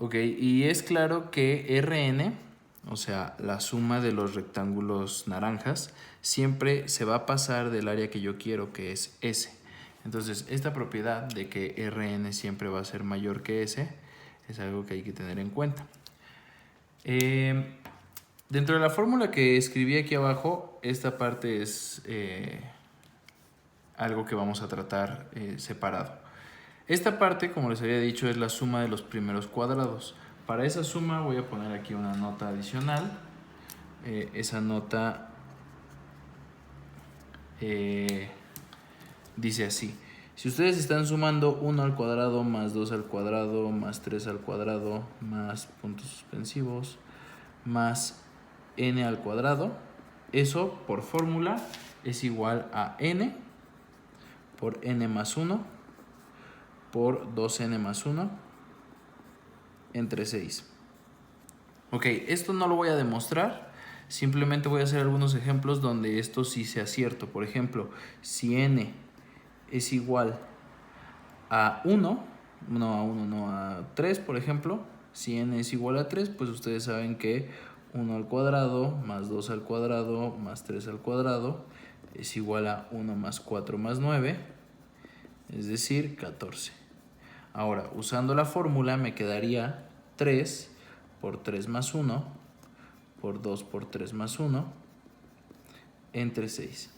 Ok, y es claro que Rn, o sea, la suma de los rectángulos naranjas, siempre se va a pasar del área que yo quiero, que es S. Entonces, esta propiedad de que Rn siempre va a ser mayor que S es algo que hay que tener en cuenta. Dentro de la fórmula que escribí aquí abajo, esta parte es algo que vamos a tratar separado. Esta parte, como les había dicho, es la suma de los primeros cuadrados. Para esa suma voy a poner aquí una nota adicional. Esa nota dice así. Si ustedes están sumando 1 al cuadrado más 2 al cuadrado más 3 al cuadrado más puntos suspensivos más n al cuadrado, eso por fórmula es igual a n por n más 1 por 2n más 1 entre 6. Ok, esto no lo voy a demostrar, simplemente voy a hacer algunos ejemplos donde esto sí sea cierto. Por ejemplo, si n es igual a 1, no a 3, por ejemplo, si n es igual a 3, pues ustedes saben que 1 al cuadrado más 2 al cuadrado más 3 al cuadrado es igual a 1 más 4 más 9, es decir, 14. Ahora, usando la fórmula me quedaría 3 por 3 más 1 por 2 por 3 más 1 entre 6.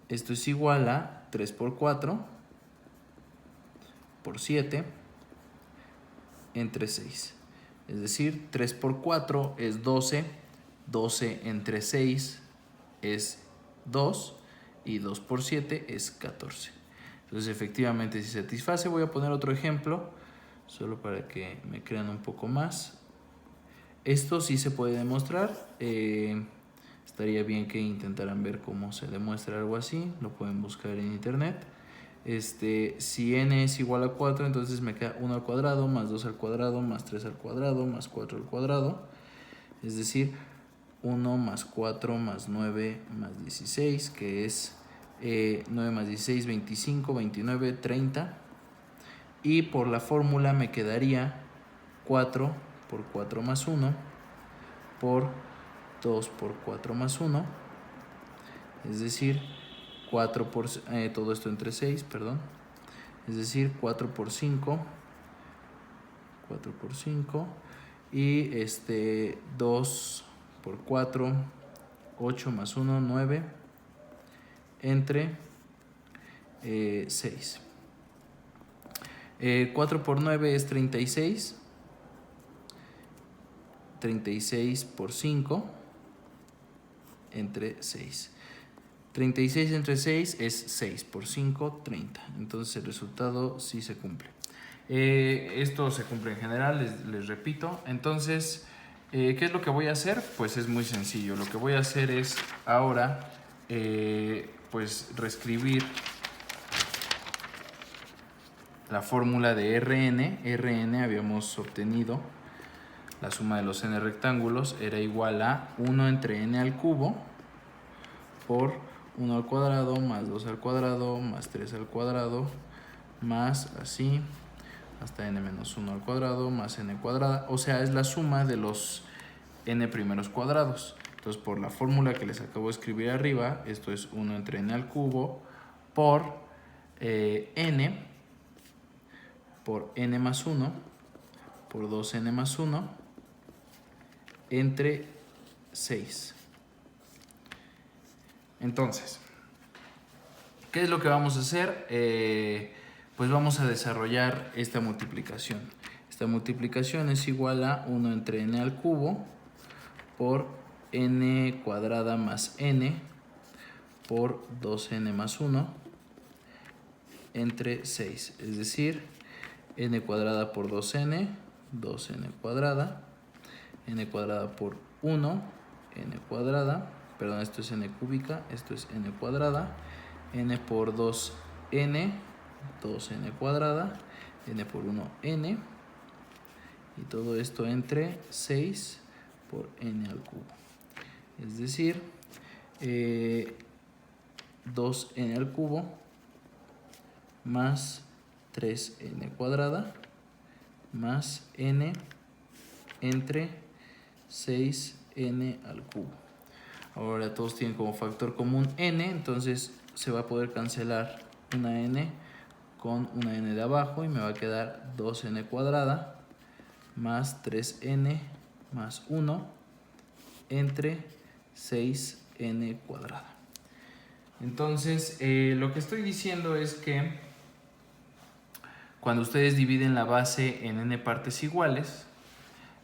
Esto es igual a 3 por 4 por 7 entre 6. Es decir, 3 por 4 es 12, 12 entre 6 es 2 y 2 por 7 es 14. Entonces efectivamente si satisface. Voy a poner otro ejemplo solo para que me crean un poco más. Esto sí se puede demostrar. Estaría bien que intentaran ver cómo se demuestra algo así. Lo pueden buscar en internet. Si n es igual a 4, entonces me queda 1 al cuadrado más 2 al cuadrado más 3 al cuadrado más 4 al cuadrado. Es decir, 1 más 4 más 9 más 16, que es 9 más 16, 25, 29, 30. Y por la fórmula me quedaría 4 por 4 más 1 por 2 por 4 más 1. Es decir, 4 por... todo esto entre 6, perdón. Es decir, 4 por 5. 4 por 5. Y 2 por 4, 8 más 1, 9 entre 6. 4 por 9 es 36. 36 por 5 entre 6. 36 entre 6 es 6 por 5, 30. Entonces el resultado sí se cumple. Esto se cumple en general, les repito. Entonces, ¿qué es lo que voy a hacer? Pues es muy sencillo. Lo que voy a hacer es ahora, pues reescribir la fórmula de Rn. Rn habíamos obtenido la suma de los n rectángulos era igual a 1 entre n al cubo por 1 al cuadrado más 2 al cuadrado más 3 al cuadrado más así hasta n menos 1 al cuadrado más n cuadrada. O sea, es la suma de los n primeros cuadrados. Entonces, por la fórmula que les acabo de escribir arriba, esto es 1 entre n al cubo por n por n más 1 por 2n más 1 entre 6. Entonces, ¿qué es lo que vamos a hacer? Pues vamos a desarrollar esta multiplicación. Esta multiplicación es igual a 1 entre n al cubo por n cuadrada más n por 2n más 1 entre 6. Es decir, n cuadrada por 2n, 2n cuadrada, n cuadrada por 1, n cuadrada, perdón, esto es n cúbica, esto es n cuadrada, n por 2n, 2n cuadrada, n por 1, n, y todo esto entre 6 por n al cubo. Es decir, 2n al cubo más 3n cuadrada más n entre 6n al cubo. Ahora todos tienen como factor común n, entonces se va a poder cancelar una n con una n de abajo y me va a quedar 2n cuadrada más 3n más 1 entre 6n cuadrada. Entonces, lo que estoy diciendo es que cuando ustedes dividen la base en n partes iguales,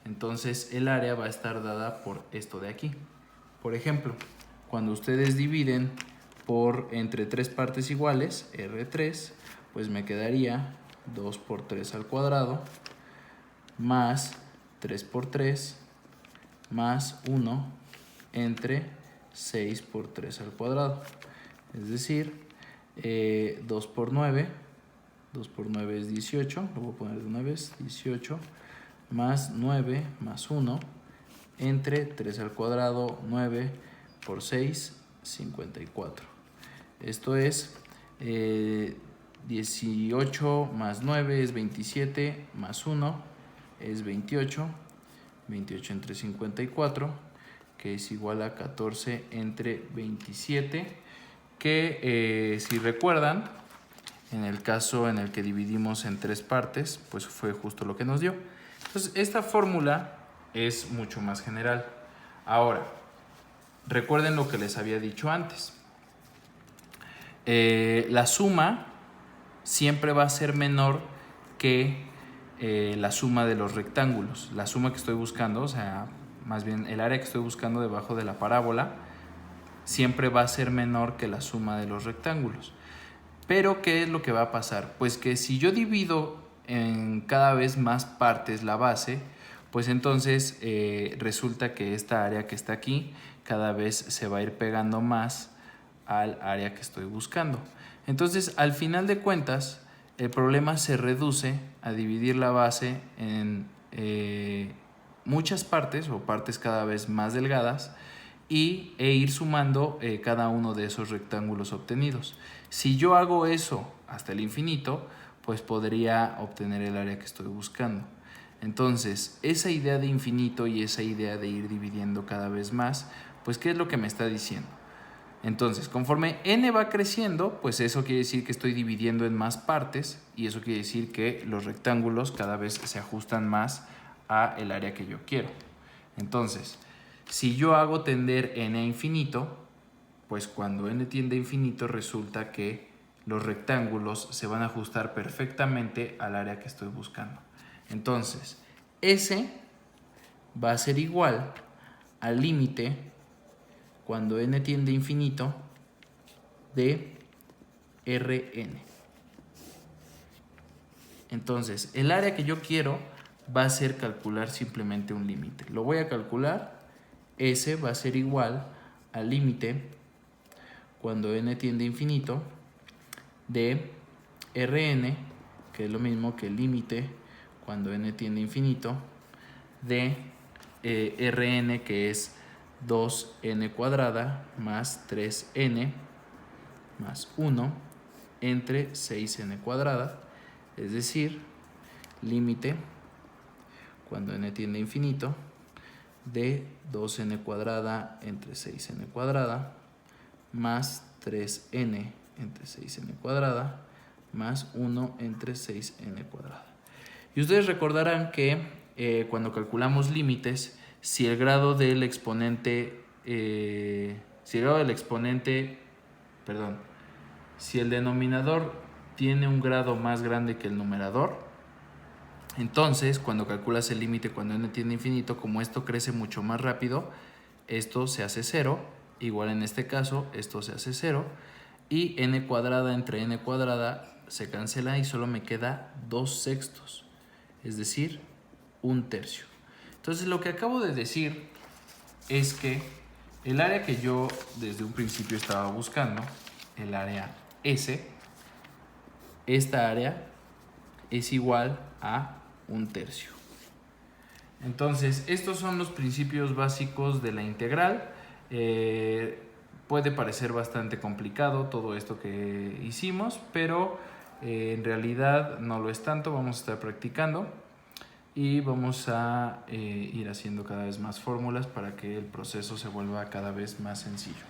entonces el área va a estar dada por esto de aquí. Por ejemplo, cuando ustedes dividen por entre 3 partes iguales, R3, pues me quedaría 2 por 3 al cuadrado más 3 por 3 más 1 entre 6 por 3 al cuadrado. Es decir, 2 por 9 es 18, lo voy a poner de una vez, 18 más 9 más 1 entre 3 al cuadrado, 9 por 6, 54. Esto es 18 más 9 es 27, más 1 es 28, 28 entre 54, que es igual a 14 entre 27, que si recuerdan, en el caso en el que dividimos en 3 partes, pues fue justo lo que nos dio. Entonces, esta fórmula es mucho más general. Ahora, recuerden lo que les había dicho antes. La suma siempre va a ser menor que la suma de los rectángulos. La suma que estoy buscando, o sea, más bien el área que estoy buscando debajo de la parábola, siempre va a ser menor que la suma de los rectángulos. Pero, ¿qué es lo que va a pasar? Pues que si yo divido en cada vez más partes la base, pues entonces resulta que esta área que está aquí cada vez se va a ir pegando más al área que estoy buscando. Entonces, al final de cuentas, el problema se reduce a dividir la base en muchas partes o partes cada vez más delgadas e ir sumando cada uno de esos rectángulos obtenidos. Si yo hago eso hasta el infinito, pues podría obtener el área que estoy buscando. Entonces, esa idea de infinito y esa idea de ir dividiendo cada vez más, pues ¿qué es lo que me está diciendo? Entonces, conforme n va creciendo, pues eso quiere decir que estoy dividiendo en más partes y eso quiere decir que los rectángulos cada vez se ajustan más a el área que yo quiero. Entonces, si yo hago tender n a infinito, pues cuando n tiende a infinito resulta que los rectángulos se van a ajustar perfectamente al área que estoy buscando. Entonces, S va a ser igual al límite cuando n tiende a infinito de Rn. Entonces, el área que yo quiero va a ser calcular simplemente un límite. Lo voy a calcular. S va a ser igual al límite cuando n tiende a infinito de Rn, que es lo mismo que el límite cuando n tiende a infinito de Rn, que es 2n cuadrada más 3n más 1 entre 6n cuadrada, es decir, límite cuando n tiende a infinito de 2n cuadrada entre 6n cuadrada más 3n entre 6n cuadrada más 1 entre 6n cuadrada. Y ustedes recordarán que cuando calculamos límites, si el grado del exponente, si el denominador tiene un grado más grande que el numerador, entonces cuando calculas el límite cuando n tiende a infinito, como esto crece mucho más rápido, esto se hace 0, igual en este caso esto se hace 0, y n cuadrada entre n cuadrada se cancela y solo me queda 2/6, es decir, 1/3. Entonces lo que acabo de decir es que el área que yo desde un principio estaba buscando, el área S, esta área es igual a 1/3. Entonces, estos son los principios básicos de la integral. Puede parecer bastante complicado todo esto que hicimos, pero en realidad no lo es tanto. Vamos a estar practicando. y vamos a ir haciendo cada vez más fórmulas para que el proceso se vuelva cada vez más sencillo.